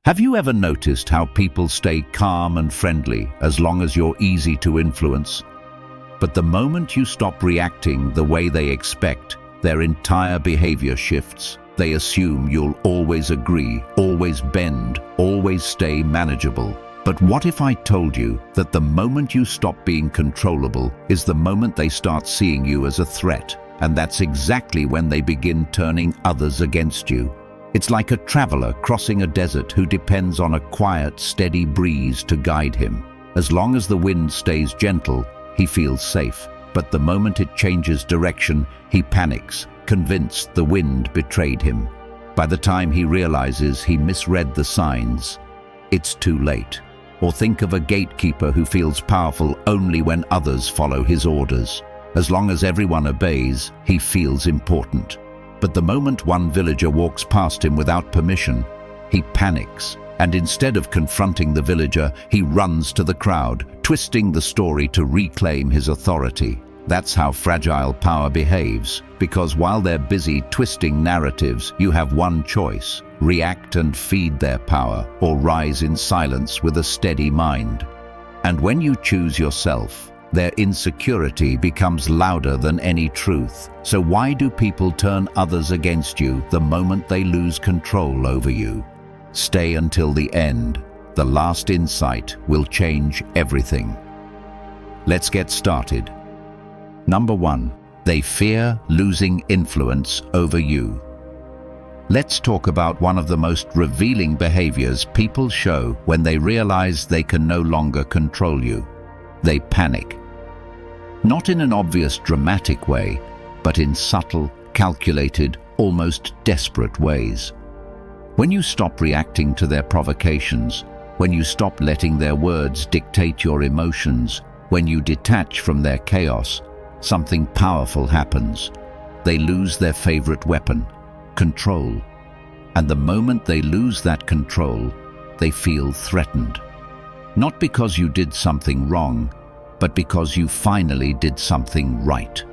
Have you ever noticed how people stay calm and friendly as long as you're easy to influence? But the moment you stop reacting the way they expect, their entire behavior shifts. They assume you'll always agree, always bend, always stay manageable. But what if I told you that the moment you stop being controllable is the moment they start seeing you as a threat, and that's exactly when they begin turning others against you? It's like a traveler crossing a desert who depends on a quiet, steady breeze to guide him. As long as the wind stays gentle, he feels safe. But the moment it changes direction, he panics, convinced the wind betrayed him. By the time he realizes he misread the signs, it's too late. Or think of a gatekeeper who feels powerful only when others follow his orders. As long as everyone obeys, he feels important. But the moment one villager walks past him without permission, he panics, and instead of confronting the villager, he runs to the crowd, twisting the story to reclaim his authority. That's how fragile power behaves, because while they're busy twisting narratives, you have one choice: react and feed their power, or rise in silence with a steady mind. And when you choose yourself, their insecurity becomes louder than any truth. So why do people turn others against you the moment they lose control over you? Stay until the end. The last insight will change everything. Let's get started. Number 1. They fear losing influence over you. Let's talk about one of the most revealing behaviors people show when they realize they can no longer control you. They panic. Not in an obvious dramatic way, but in subtle, calculated, almost desperate ways. When you stop reacting to their provocations, when you stop letting their words dictate your emotions, when you detach from their chaos, something powerful happens. They lose their favorite weapon, control. And the moment they lose that control, they feel threatened. Not because you did something wrong, but because you finally did something right.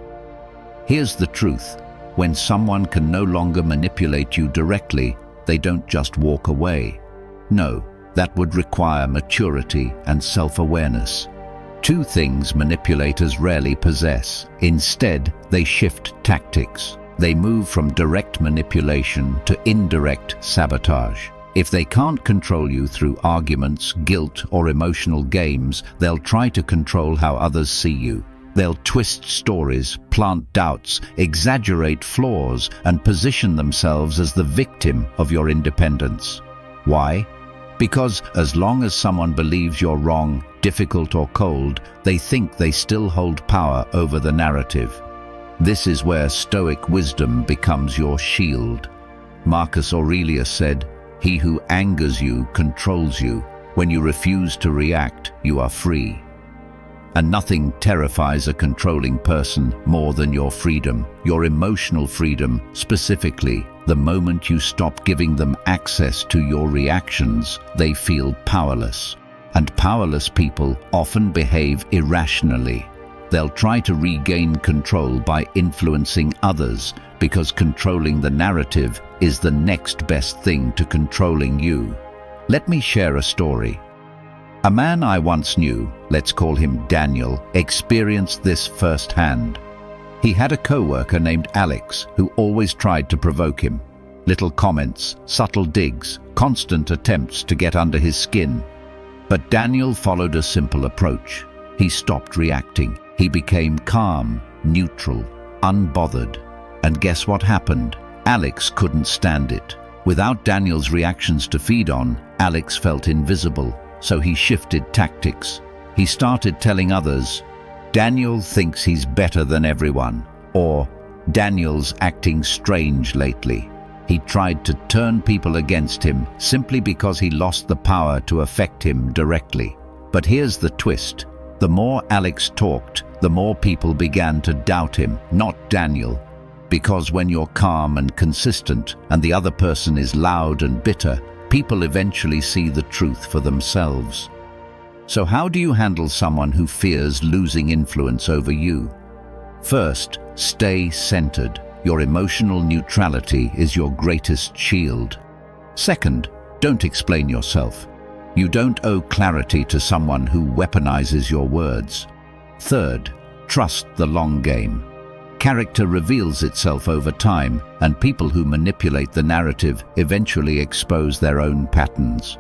Here's the truth: when someone can no longer manipulate you directly, they don't just walk away. No, that would require maturity and self-awareness. Two things manipulators rarely possess. Instead, they shift tactics. They move from direct manipulation to indirect sabotage. If they can't control you through arguments, guilt, or emotional games, they'll try to control how others see you. They'll twist stories, plant doubts, exaggerate flaws, and position themselves as the victim of your independence. Why? Because as long as someone believes you're wrong, difficult, or cold, they think they still hold power over the narrative. This is where Stoic wisdom becomes your shield. Marcus Aurelius said, "He who angers you controls you. When you refuse to react, you are free." And nothing terrifies a controlling person more than your freedom, your emotional freedom specifically. The moment you stop giving them access to your reactions, they feel powerless. And powerless people often behave irrationally. They'll try to regain control by influencing others, because controlling the narrative is the next best thing to controlling you. Let me share a story. A man I once knew, let's call him Daniel, experienced this firsthand. He had a co-worker named Alex who always tried to provoke him. Little comments, subtle digs, constant attempts to get under his skin. But Daniel followed a simple approach. He stopped reacting. He became calm, neutral, unbothered. And guess what happened? Alex couldn't stand it. Without Daniel's reactions to feed on, Alex felt invisible. So he shifted tactics. He started telling others, "Daniel thinks he's better than everyone," or "Daniel's acting strange lately." He tried to turn people against him simply because he lost the power to affect him directly. But here's the twist. The more Alex talked, the more people began to doubt him, not Daniel. Because when you're calm and consistent, and the other person is loud and bitter, people eventually see the truth for themselves. So how do you handle someone who fears losing influence over you? First, stay centered. Your emotional neutrality is your greatest shield. Second, Don't explain yourself. You don't owe clarity to someone who weaponizes your words. Third, trust the long game. Character reveals itself over time, and people who manipulate the narrative eventually expose their own patterns.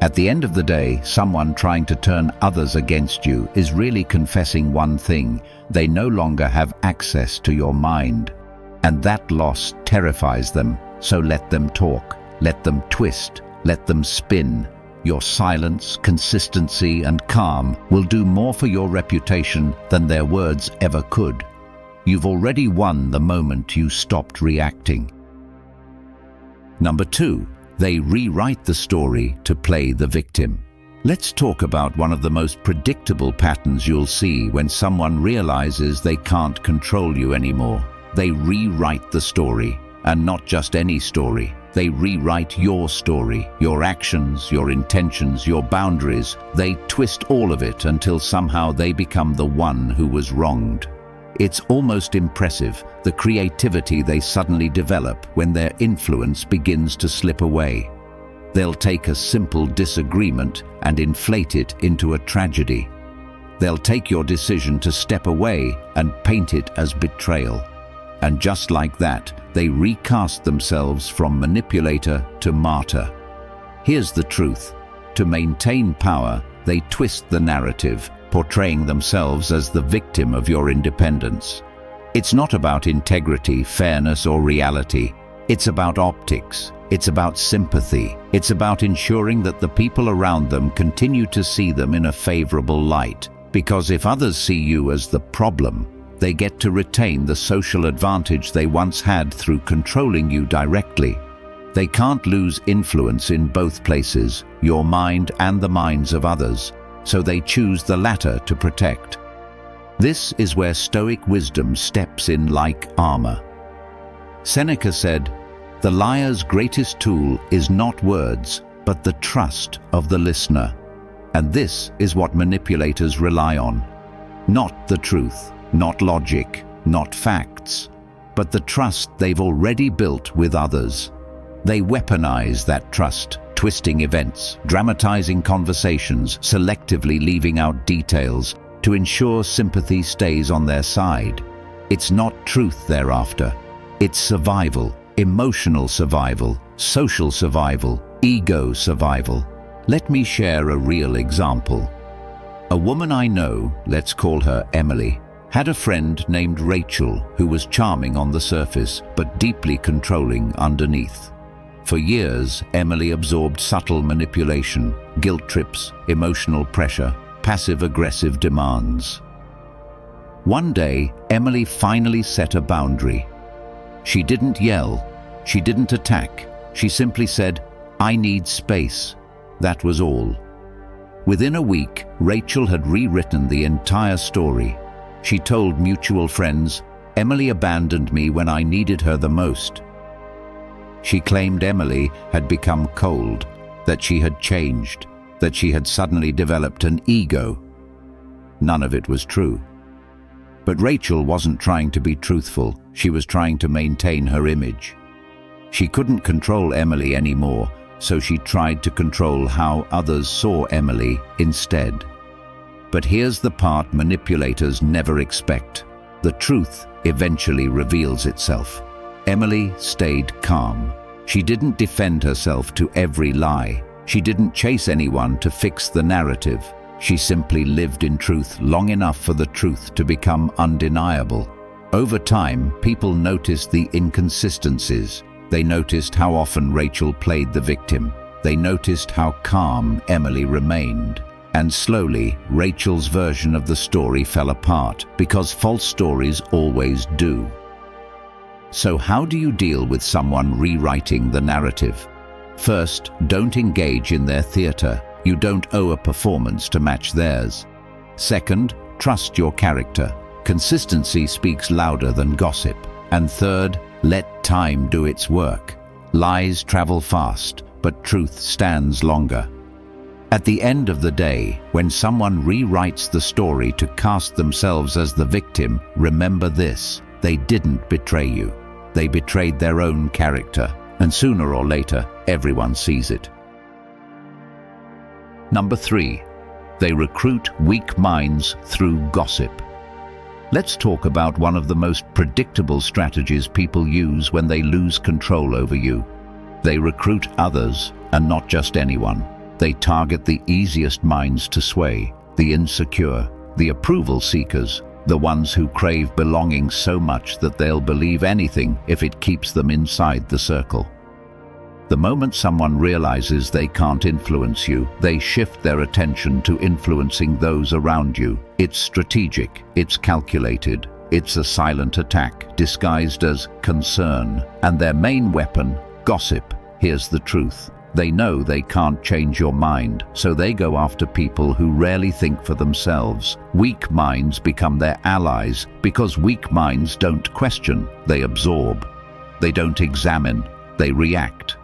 At the end of the day, someone trying to turn others against you is really confessing one thing: they no longer have access to your mind. And that loss terrifies them, so let them talk, let them twist, let them spin. Your silence, consistency, and calm will do more for your reputation than their words ever could. You've already won the moment you stopped reacting. Number 2, they rewrite the story to play the victim. Let's talk about one of the most predictable patterns you'll see when someone realizes they can't control you anymore. They rewrite the story, and not just any story. They rewrite your story, your actions, your intentions, your boundaries. They twist all of it until somehow they become the one who was wronged. It's almost impressive, the creativity they suddenly develop when their influence begins to slip away. They'll take a simple disagreement and inflate it into a tragedy. They'll take your decision to step away and paint it as betrayal. And just like that, they recast themselves from manipulator to martyr. Here's the truth: to maintain power, they twist the narrative, portraying themselves as the victim of your independence. It's not about integrity, fairness, or reality. It's about optics. It's about sympathy. It's about ensuring that the people around them continue to see them in a favorable light. Because if others see you as the problem, they get to retain the social advantage they once had through controlling you directly. They can't lose influence in both places, your mind and the minds of others, so they choose the latter to protect. This is where Stoic wisdom steps in like armor. Seneca said, "The liar's greatest tool is not words, but the trust of the listener." And this is what manipulators rely on. Not the truth, not logic, not facts, but the trust they've already built with others. They weaponize that trust, twisting events, dramatizing conversations, selectively leaving out details to ensure sympathy stays on their side. It's not truth they're after. It's survival, emotional survival, social survival, ego survival. Let me share a real example. A woman I know, let's call her Emily, had a friend named Rachel who was charming on the surface but deeply controlling underneath. For years, Emily absorbed subtle manipulation, guilt trips, emotional pressure, passive-aggressive demands. One day, Emily finally set a boundary. She didn't yell, she didn't attack, she simply said, "I need space." That was all. Within a week, Rachel had rewritten the entire story. She told mutual friends, "Emily abandoned me when I needed her the most." She claimed Emily had become cold, that she had changed, that she had suddenly developed an ego. None of it was true. But Rachel wasn't trying to be truthful, she was trying to maintain her image. She couldn't control Emily anymore, so she tried to control how others saw Emily instead. But here's the part manipulators never expect. The truth eventually reveals itself. Emily stayed calm. She didn't defend herself to every lie. She didn't chase anyone to fix the narrative. She simply lived in truth long enough for the truth to become undeniable. Over time, people noticed the inconsistencies. They noticed how often Rachel played the victim. They noticed how calm Emily remained. And slowly, Rachel's version of the story fell apart, because false stories always do. So how do you deal with someone rewriting the narrative? First, don't engage in their theater. You don't owe a performance to match theirs. Second, trust your character. Consistency speaks louder than gossip. And third, let time do its work. Lies travel fast, but truth stands longer. At the end of the day, when someone rewrites the story to cast themselves as the victim, remember this: they didn't betray you. They betrayed their own character, and sooner or later, everyone sees it. Number 3. They recruit weak minds through gossip. Let's talk about one of the most predictable strategies people use when they lose control over you. They recruit others, and not just anyone. They target the easiest minds to sway, the insecure, the approval seekers, the ones who crave belonging so much that they'll believe anything if it keeps them inside the circle. The moment someone realizes they can't influence you, they shift their attention to influencing those around you. It's strategic, it's calculated, it's a silent attack disguised as concern. And their main weapon, gossip. Here's the truth. They know they can't change your mind, so they go after people who rarely think for themselves. Weak minds become their allies because weak minds don't question, they absorb. They don't examine, they react.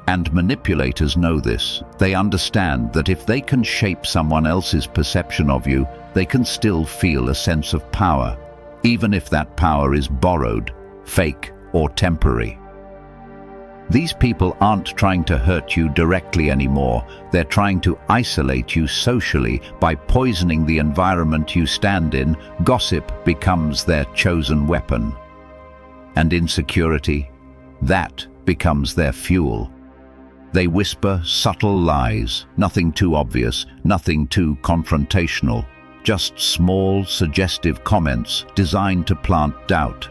And manipulators know this. They understand that if they can shape someone else's perception of you, they can still feel a sense of power, even if that power is borrowed, fake, or temporary. These people aren't trying to hurt you directly anymore. They're trying to isolate you socially by poisoning the environment you stand in. Gossip becomes their chosen weapon. And insecurity, that becomes their fuel. They whisper subtle lies, nothing too obvious, nothing too confrontational, just small, suggestive comments designed to plant doubt.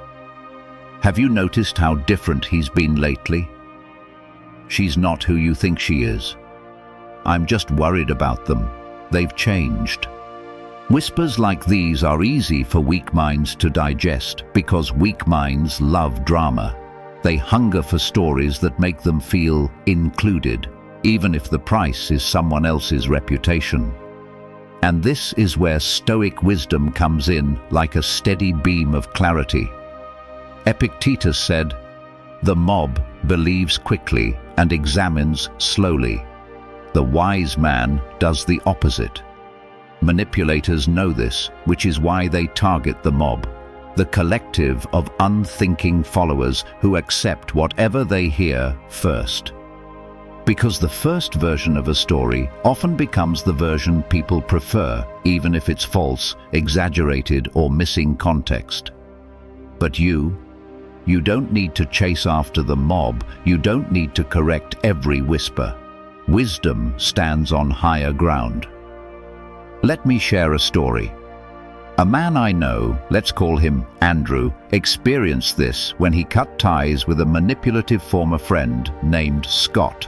Have you noticed how different he's been lately? She's not who you think she is. I'm just worried about them. They've changed. Whispers like these are easy for weak minds to digest because weak minds love drama. They hunger for stories that make them feel included, even if the price is someone else's reputation. And this is where Stoic wisdom comes in like a steady beam of clarity. Epictetus said, "The mob believes quickly and examines slowly. The wise man does the opposite." Manipulators know this, which is why they target the mob, the collective of unthinking followers who accept whatever they hear first. Because the first version of a story often becomes the version people prefer, even if it's false, exaggerated, or missing context. But you don't need to chase after the mob. You don't need to correct every whisper. Wisdom stands on higher ground. Let me share a story. A man I know, let's call him Andrew, experienced this when he cut ties with a manipulative former friend named Scott.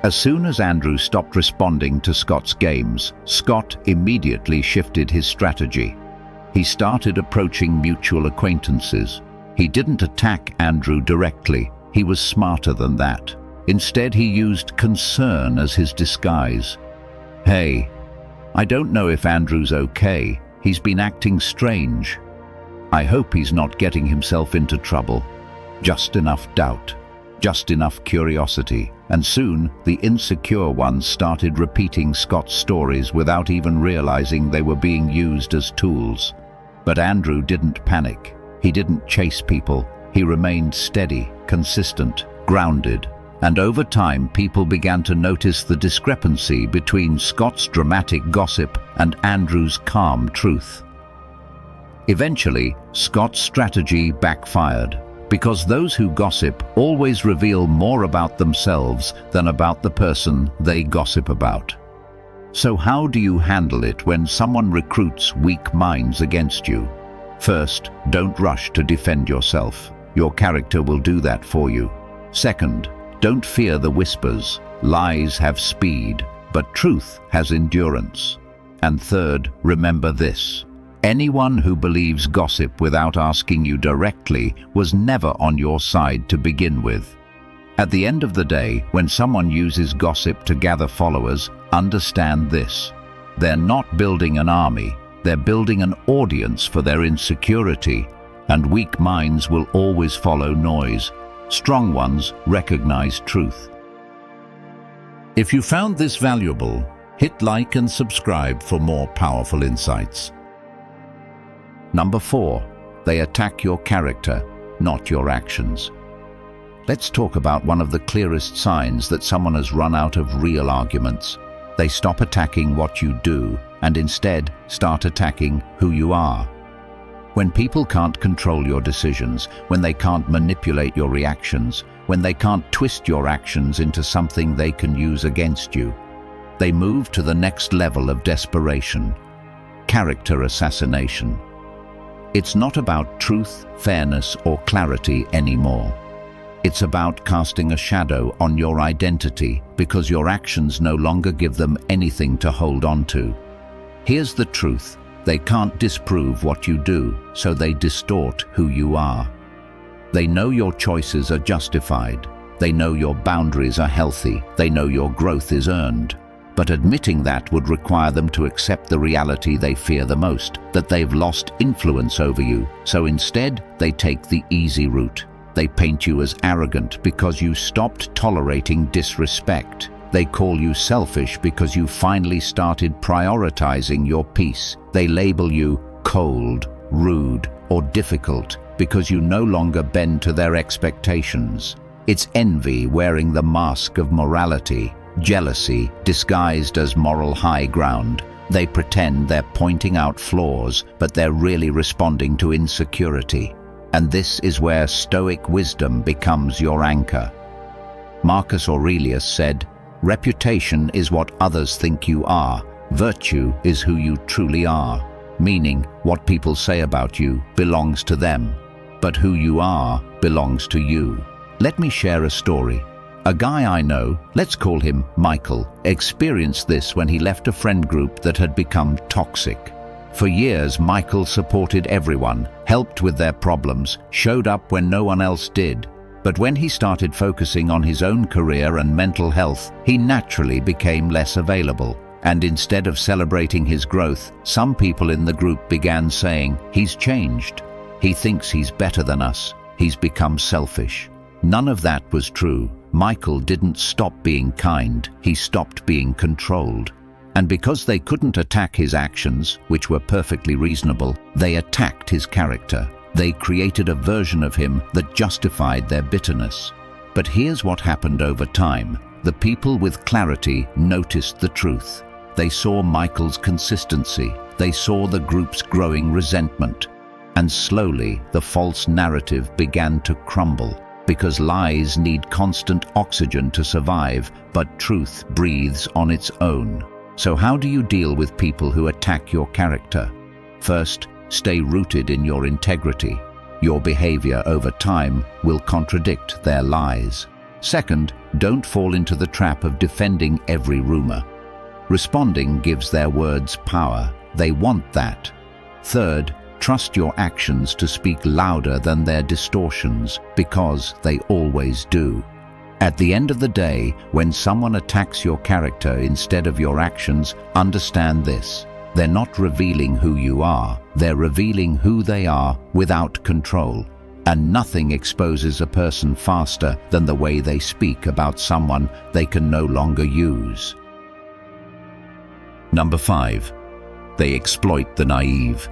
As soon as Andrew stopped responding to Scott's games, Scott immediately shifted his strategy. He started approaching mutual acquaintances. He didn't attack Andrew directly. He was smarter than that. Instead, he used concern as his disguise. "Hey, I don't know if Andrew's okay. He's been acting strange. I hope he's not getting himself into trouble." Just enough doubt, just enough curiosity, and soon the insecure ones started repeating Scott's stories without even realizing they were being used as tools. But Andrew didn't panic. He didn't chase people. He remained steady, consistent, grounded. And over time, people began to notice the discrepancy between Scott's dramatic gossip and Andrew's calm truth. Eventually, Scott's strategy backfired, because those who gossip always reveal more about themselves than about the person they gossip about. So how do you handle it when someone recruits weak minds against you? First, don't rush to defend yourself. Your character will do that for you. Second, don't fear the whispers. Lies have speed, but truth has endurance. And third, remember this. Anyone who believes gossip without asking you directly was never on your side to begin with. At the end of the day, when someone uses gossip to gather followers, understand this. They're not building an army. They're building an audience for their insecurity. And weak minds will always follow noise. Strong ones recognize truth. If you found this valuable, hit like and subscribe for more powerful insights. Number 4, they attack your character, not your actions. Let's talk about one of the clearest signs that someone has run out of real arguments. They stop attacking what you do and instead start attacking who you are. When people can't control your decisions, when they can't manipulate your reactions, when they can't twist your actions into something they can use against you, they move to the next level of desperation: character assassination. It's not about truth, fairness, or clarity anymore. It's about casting a shadow on your identity because your actions no longer give them anything to hold on to. Here's the truth: they can't disprove what you do, so they distort who you are. They know your choices are justified. They know your boundaries are healthy. They know your growth is earned. But admitting that would require them to accept the reality they fear the most, that they've lost influence over you. So instead, they take the easy route. They paint you as arrogant because you stopped tolerating disrespect. They call you selfish because you finally started prioritizing your peace. They label you cold, rude, or difficult because you no longer bend to their expectations. It's envy wearing the mask of morality, jealousy disguised as moral high ground. They pretend they're pointing out flaws, but they're really responding to insecurity. And this is where Stoic wisdom becomes your anchor. Marcus Aurelius said, "Reputation is what others think you are. Virtue is who you truly are." Meaning, what people say about you belongs to them, but who you are belongs to you. Let me share a story. A guy I know, let's call him Michael, experienced this when he left a friend group that had become toxic. For years, Michael supported everyone, helped with their problems, showed up when no one else did. But when he started focusing on his own career and mental health, he naturally became less available. And instead of celebrating his growth, some people in the group began saying, "He's changed. He thinks he's better than us. He's become selfish." None of that was true. Michael didn't stop being kind. He stopped being controlled. And because they couldn't attack his actions, which were perfectly reasonable, they attacked his character. They created a version of him that justified their bitterness. But here's what happened over time. The people with clarity noticed the truth. They saw Michael's consistency. They saw the group's growing resentment. And slowly, the false narrative began to crumble. Because lies need constant oxygen to survive, but truth breathes on its own. So how do you deal with people who attack your character? First, stay rooted in your integrity. Your behavior over time will contradict their lies. Second, don't fall into the trap of defending every rumor. Responding gives their words power. They want that. Third, trust your actions to speak louder than their distortions, because they always do. At the end of the day, when someone attacks your character instead of your actions, understand this. They're not revealing who you are. They're revealing who they are without control. And nothing exposes a person faster than the way they speak about someone they can no longer use. Number 5. They exploit the naive.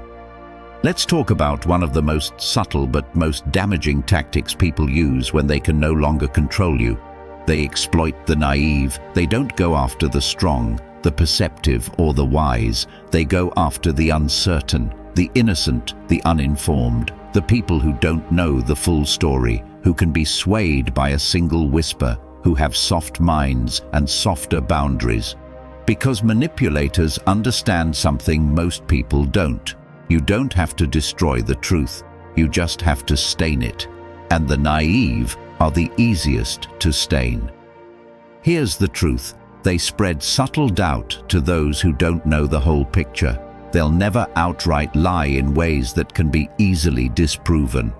Let's talk about one of the most subtle but most damaging tactics people use when they can no longer control you. They exploit the naive. They don't go after the strong, the perceptive, or the wise. They go after the uncertain, the innocent, the uninformed, the people who don't know the full story, who can be swayed by a single whisper, who have soft minds and softer boundaries. Because manipulators understand something most people don't. You don't have to destroy the truth, you just have to stain it. And the naive are the easiest to stain. Here's the truth. They spread subtle doubt to those who don't know the whole picture. They'll never outright lie in ways that can be easily disproven.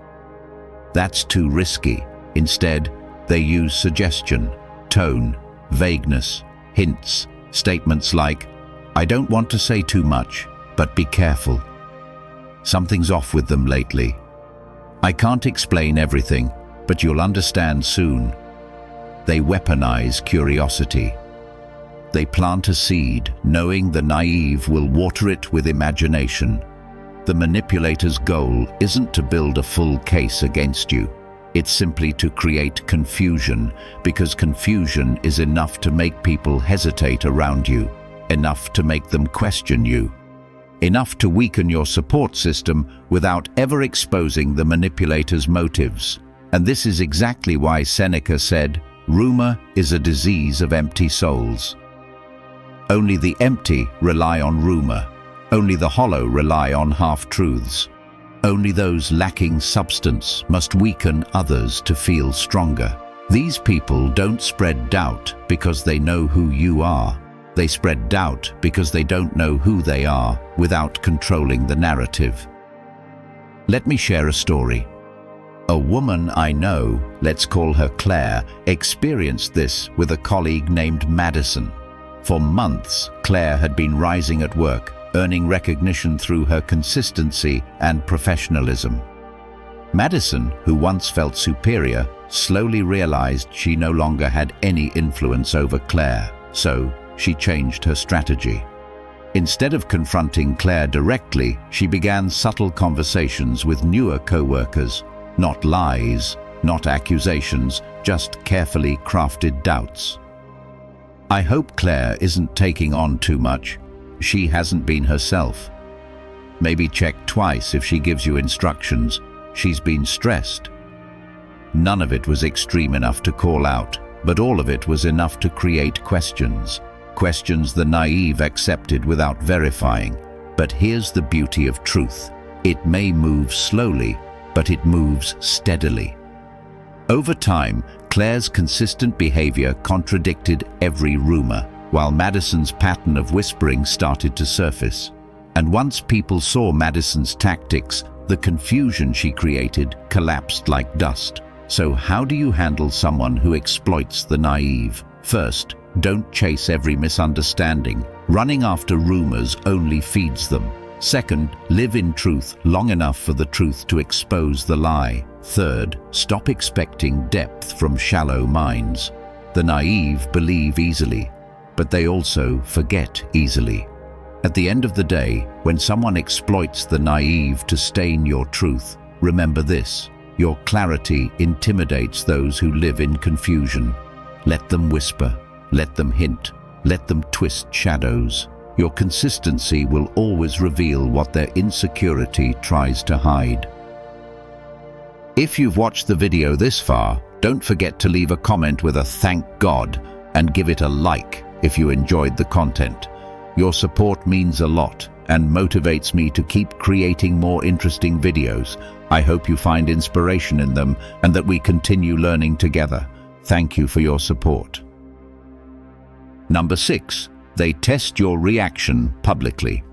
That's too risky. Instead, they use suggestion, tone, vagueness, hints, statements like, "I don't want to say too much, but be careful. Something's off with them lately. I can't explain everything, but you'll understand soon." They weaponize curiosity. They plant a seed, knowing the naive will water it with imagination. The manipulator's goal isn't to build a full case against you. It's simply to create confusion, because confusion is enough to make people hesitate around you, enough to make them question you, enough to weaken your support system without ever exposing the manipulator's motives. And this is exactly why Seneca said, "Rumor is a disease of empty souls." Only the empty rely on rumor. Only the hollow rely on half-truths. Only those lacking substance must weaken others to feel stronger. These people don't spread doubt because they know who you are. They spread doubt because they don't know who they are without controlling the narrative. Let me share a story. A woman I know, let's call her Claire, experienced this with a colleague named Madison. For months, Claire had been rising at work, earning recognition through her consistency and professionalism. Madison, who once felt superior, slowly realized she no longer had any influence over Claire, so she changed her strategy. Instead of confronting Claire directly, she began subtle conversations with newer co-workers. Not lies, not accusations, just carefully crafted doubts. "I hope Claire isn't taking on too much. She hasn't been herself. Maybe check twice if she gives you instructions. She's been stressed." None of it was extreme enough to call out, but all of it was enough to create questions. Questions the naive accepted without verifying. But here's the beauty of truth. It may move slowly, but it moves steadily. Over time, Claire's consistent behavior contradicted every rumor, while Madison's pattern of whispering started to surface. And once people saw Madison's tactics, the confusion she created collapsed like dust. So how do you handle someone who exploits the naive? First, don't chase every misunderstanding. Running after rumors only feeds them. Second, live in truth long enough for the truth to expose the lie. Third, stop expecting depth from shallow minds. The naive believe easily, but they also forget easily. At the end of the day, when someone exploits the naive to stain your truth, remember this: your clarity intimidates those who live in confusion. Let them whisper, let them hint, let them twist shadows. Your consistency will always reveal what their insecurity tries to hide. If you've watched the video this far, don't forget to leave a comment with a "thank God" and give it a like if you enjoyed the content. Your support means a lot and motivates me to keep creating more interesting videos. I hope you find inspiration in them and that we continue learning together. Thank you for your support. Number 6. They test your reaction publicly.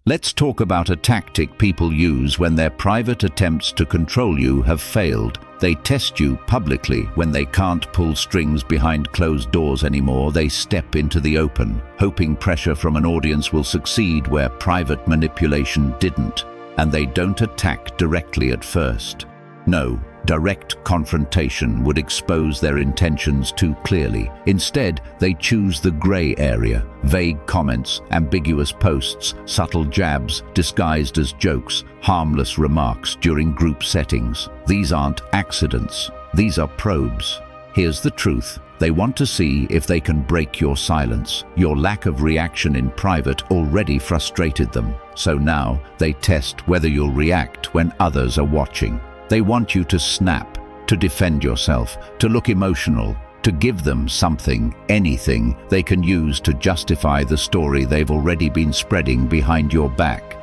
Let's talk about a tactic people use when their private attempts to control you have failed. They test you publicly. When they can't pull strings behind closed doors anymore, they step into the open, hoping pressure from an audience will succeed where private manipulation didn't. And they don't attack directly at first. No, direct confrontation would expose their intentions too clearly. Instead, they choose the gray area: vague comments, ambiguous posts, subtle jabs disguised as jokes, harmless remarks during group settings. These aren't accidents. These are probes. Here's the truth. They want to see if they can break your silence. Your lack of reaction in private already frustrated them. So now they test whether you'll react when others are watching. They want you to snap, to defend yourself, to look emotional, to give them something, anything they can use to justify the story they've already been spreading behind your back.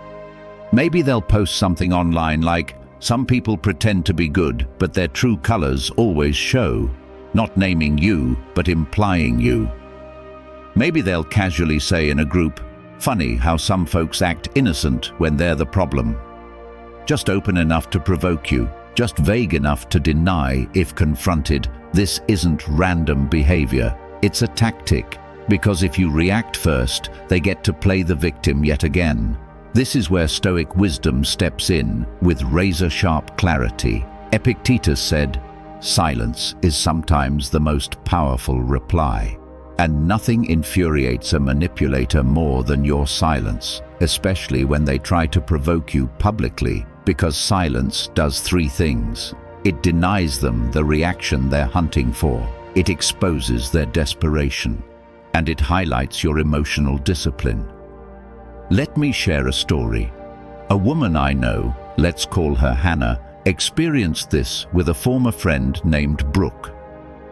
Maybe they'll post something online like, "Some people pretend to be good, but their true colors always show," not naming you, but implying you. Maybe they'll casually say in a group, "Funny how some folks act innocent when they're the problem." Just open enough to provoke you, just vague enough to deny if confronted. This isn't random behavior, it's a tactic, because if you react first, they get to play the victim yet again. This is where Stoic wisdom steps in with razor-sharp clarity. Epictetus said, "Silence is sometimes the most powerful reply." And nothing infuriates a manipulator more than your silence, especially when they try to provoke you publicly, because silence does three things. It denies them the reaction they're hunting for. It exposes their desperation, and it highlights your emotional discipline. Let me share a story. A woman I know, let's call her Hannah, experienced this with a former friend named Brooke.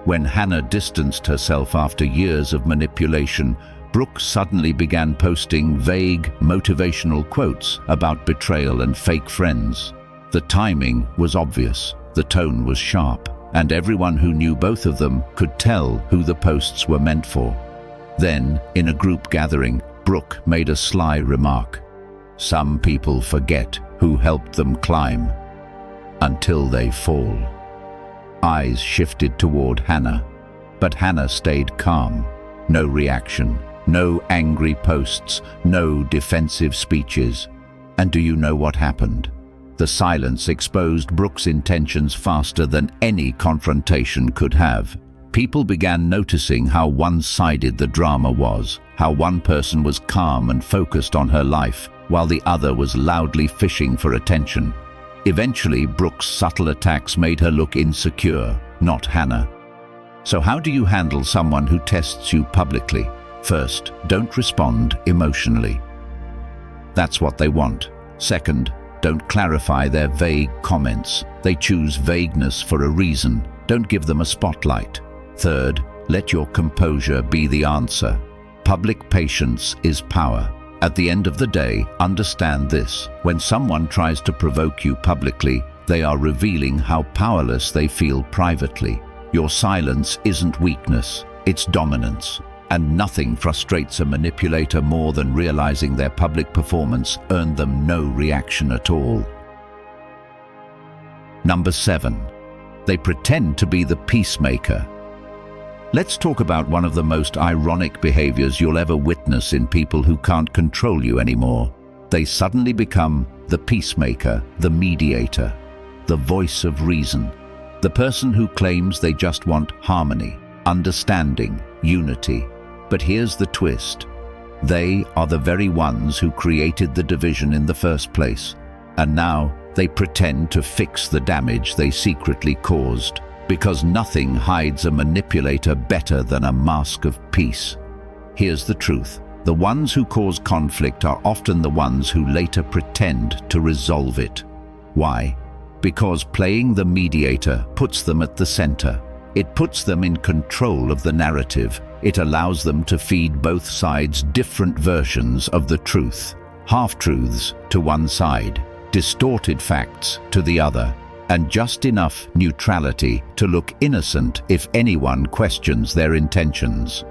When Hannah distanced herself after years of manipulation, Brooke suddenly began posting vague, motivational quotes about betrayal and fake friends. The timing was obvious, the tone was sharp, and everyone who knew both of them could tell who the posts were meant for. Then, in a group gathering, Brooke made a sly remark. Some people forget who helped them climb until they fall. Eyes shifted toward Hannah, but Hannah stayed calm. No reaction, no angry posts, no defensive speeches. And do you know what happened? The silence exposed Brooke's intentions faster than any confrontation could have. People began noticing how one-sided the drama was, how one person was calm and focused on her life, while the other was loudly fishing for attention. Eventually, Brooke's subtle attacks made her look insecure, not Hannah. So how do you handle someone who tests you publicly? First, don't respond emotionally. That's what they want. Second, don't clarify their vague comments. They choose vagueness for a reason. Don't give them a spotlight. Third, let your composure be the answer. Public patience is power. At the end of the day, understand this. When someone tries to provoke you publicly, they are revealing how powerless they feel privately. Your silence isn't weakness, it's dominance. And nothing frustrates a manipulator more than realizing their public performance earned them no reaction at all. Number 7. They pretend to be the peacemaker. Let's talk about one of the most ironic behaviors you'll ever witness in people who can't control you anymore. They suddenly become the peacemaker, the mediator, the voice of reason, the person who claims they just want harmony, understanding, unity. But here's the twist. They are the very ones who created the division in the first place, and now they pretend to fix the damage they secretly caused. Because nothing hides a manipulator better than a mask of peace. Here's the truth. The ones who cause conflict are often the ones who later pretend to resolve it. Why? Because playing the mediator puts them at the center. It puts them in control of the narrative. It allows them to feed both sides different versions of the truth. Half-truths to one side, distorted facts to the other, and just enough neutrality to look innocent if anyone questions their intentions.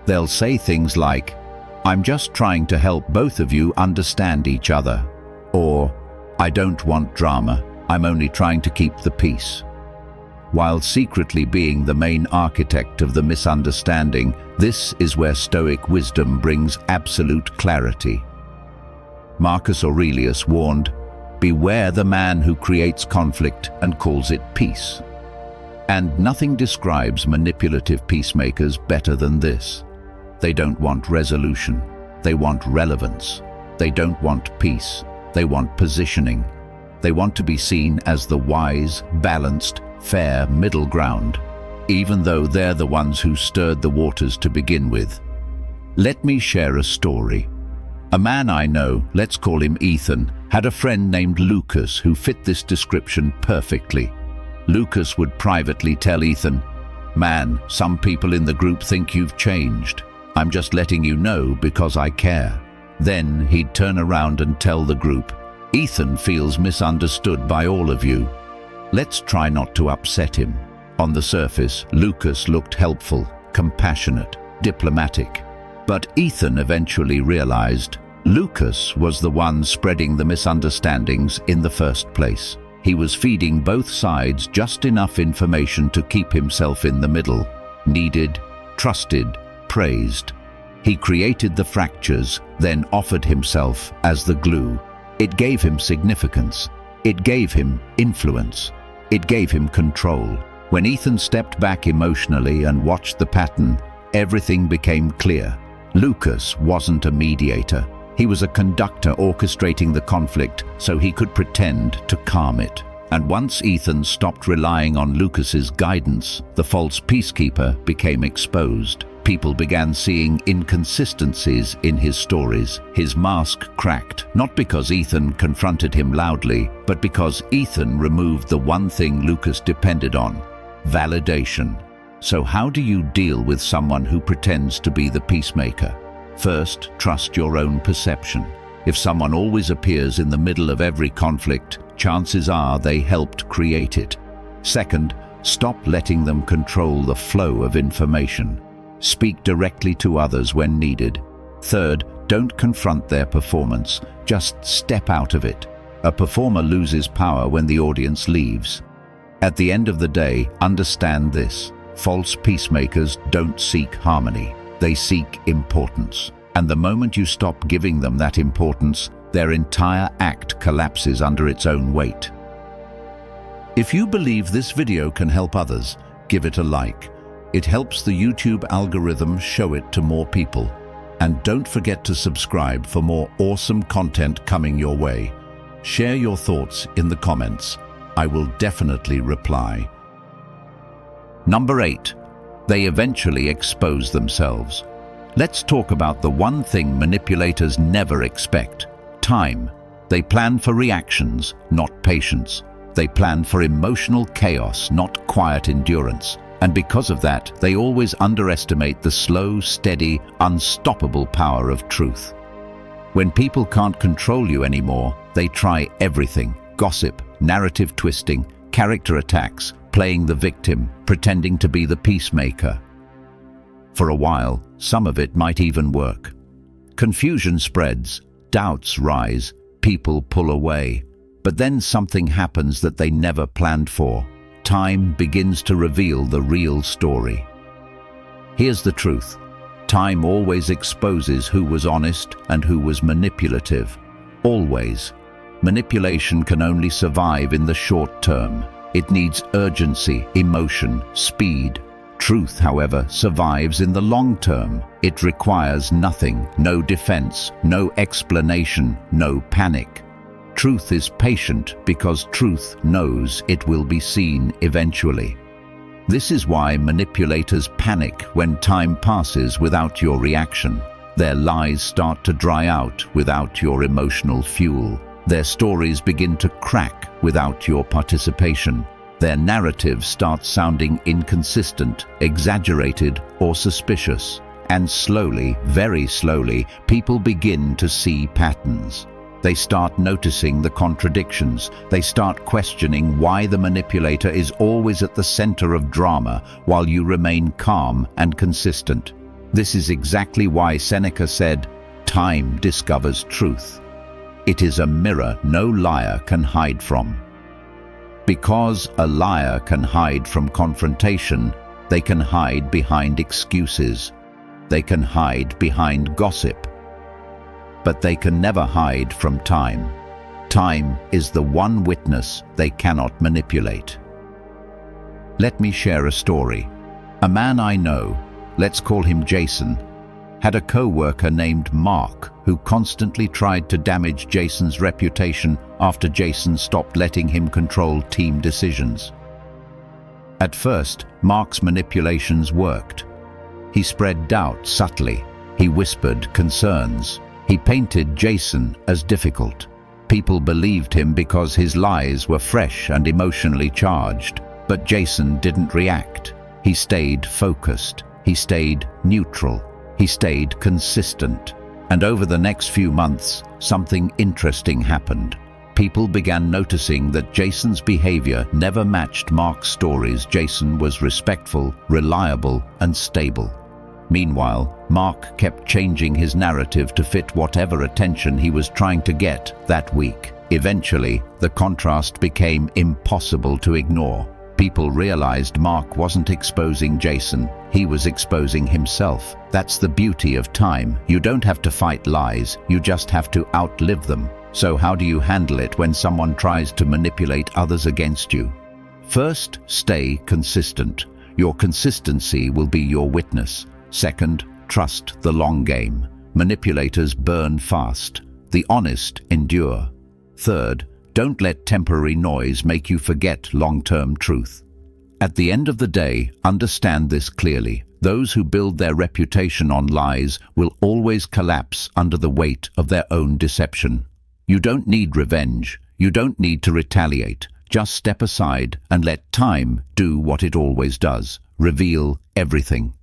They'll say things like, "I'm just trying to help both of you understand each other," or "I don't want drama, I'm only trying to keep the peace." While secretly being the main architect of the misunderstanding, this is where Stoic wisdom brings absolute clarity. Marcus Aurelius warned, "Beware the man who creates conflict and calls it peace." And nothing describes manipulative peacemakers better than this. They don't want resolution. They want relevance. They don't want peace. They want positioning. They want to be seen as the wise, balanced, fair middle ground, even though they're the ones who stirred the waters to begin with. Let me share a story. A man I know, let's call him Ethan, had a friend named Lucas who fit this description perfectly. Lucas would privately tell Ethan, "Man, some people in the group think you've changed. I'm just letting you know because I care." Then he'd turn around and tell the group, "Ethan feels misunderstood by all of you. Let's try not to upset him." On the surface, Lucas looked helpful, compassionate, diplomatic. But Ethan eventually realized Lucas was the one spreading the misunderstandings in the first place. He was feeding both sides just enough information to keep himself in the middle. Needed, trusted, praised. He created the fractures, then offered himself as the glue. It gave him significance. It gave him influence. It gave him control. When Ethan stepped back emotionally and watched the pattern, everything became clear. Lucas wasn't a mediator. He was a conductor orchestrating the conflict so he could pretend to calm it. And once Ethan stopped relying on Lucas's guidance, the false peacekeeper became exposed. People began seeing inconsistencies in his stories. His mask cracked, not because Ethan confronted him loudly, but because Ethan removed the one thing Lucas depended on: validation. So how do you deal with someone who pretends to be the peacemaker? First, trust your own perception. If someone always appears in the middle of every conflict, chances are they helped create it. Second, stop letting them control the flow of information. Speak directly to others when needed. Third, don't confront their performance. Just step out of it. A performer loses power when the audience leaves. At the end of the day, understand this: false peacemakers don't seek harmony. They seek importance. And the moment you stop giving them that importance, their entire act collapses under its own weight. If you believe this video can help others, give it a like. It helps the YouTube algorithm show it to more people. And don't forget to subscribe for more awesome content coming your way. Share your thoughts in the comments. I will definitely reply. Number 8. They eventually expose themselves. Let's talk about the one thing manipulators never expect: time. They plan for reactions, not patience. They plan for emotional chaos, not quiet endurance. And because of that, they always underestimate the slow, steady, unstoppable power of truth. When people can't control you anymore, they try everything: gossip, narrative twisting, character attacks, playing the victim, pretending to be the peacemaker. For a while, some of it might even work. Confusion spreads, doubts rise, people pull away. But then something happens that they never planned for. Time begins to reveal the real story. Here's the truth: time always exposes who was honest and who was manipulative. Always. Manipulation can only survive in the short term. It needs urgency, emotion, speed. Truth, however, survives in the long term. It requires nothing: no defense, no explanation, no panic. Truth is patient because truth knows it will be seen eventually. This is why manipulators panic when time passes without your reaction. Their lies start to dry out without your emotional fuel. Their stories begin to crack without your participation. Their narrative starts sounding inconsistent, exaggerated, or suspicious. And slowly, very slowly, people begin to see patterns. They start noticing the contradictions. They start questioning why the manipulator is always at the center of drama while you remain calm and consistent. This is exactly why Seneca said, "Time discovers truth. It is a mirror no liar can hide from." Because a liar can hide from confrontation, they can hide behind excuses. They can hide behind gossip. But they can never hide from time. Time is the one witness they cannot manipulate. Let me share a story. A man I know, let's call him Jason, had a co-worker named Mark who constantly tried to damage Jason's reputation after Jason stopped letting him control team decisions. At first, Mark's manipulations worked. He spread doubt subtly. He whispered concerns. He painted Jason as difficult. People believed him because his lies were fresh and emotionally charged. But Jason didn't react. He stayed focused. He stayed neutral. He stayed consistent. And over the next few months, something interesting happened. People began noticing that Jason's behavior never matched Mark's stories. Jason was respectful, reliable, and stable. Meanwhile, Mark kept changing his narrative to fit whatever attention he was trying to get that week. Eventually, the contrast became impossible to ignore. People realized Mark wasn't exposing Jason, he was exposing himself. That's the beauty of time. You don't have to fight lies, you just have to outlive them. So how do you handle it when someone tries to manipulate others against you? First, stay consistent. Your consistency will be your witness. Second, trust the long game. Manipulators burn fast. The honest endure. Third, Don't let temporary noise make you forget long-term truth. At the end of the day, understand this clearly. Those who build their reputation on lies will always collapse under the weight of their own deception. You don't need revenge. You don't need to retaliate. Just step aside and let time do what it always does. Reveal everything.